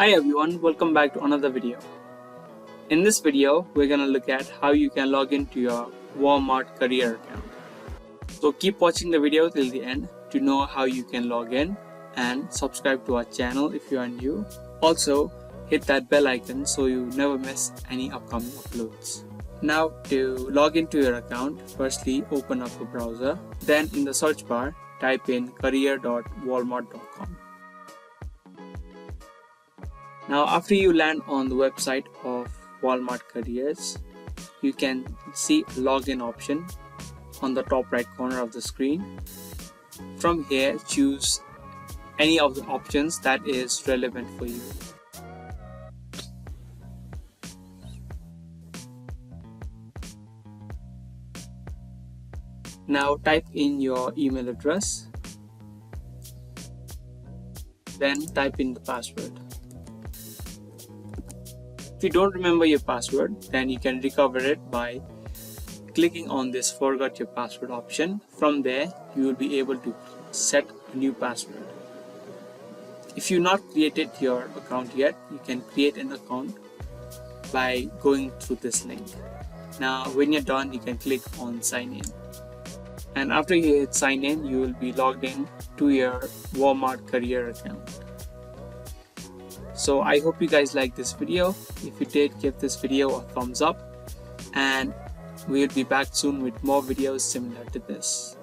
Hi everyone, welcome back to another video. In this video, we're gonna look at how you can log into your Walmart career account. So keep watching the video till the end to know how you can log in, and subscribe to our channel if you are new. Also, hit that bell icon so you never miss any upcoming uploads. Now to log into your account, firstly open up a browser. Then in the search bar, type in career.walmart.com. Now after you land on the website of Walmart Careers, you can see a login option on the top right corner of the screen. From here, choose any of the options that is relevant for you. Now type in your email address, then type in the password. If you don't remember your password, then you can recover it by clicking on this forgot your password option. From there, you will be able to set a new password. If you've not created your account yet, you can create an account by going through this link. Now, when you're done, you can click on sign in. And after you hit sign in, you will be logged in to your Walmart career account. So I hope you guys like this video. If you did, give this video a thumbs up, and we'll be back soon with more videos similar to this.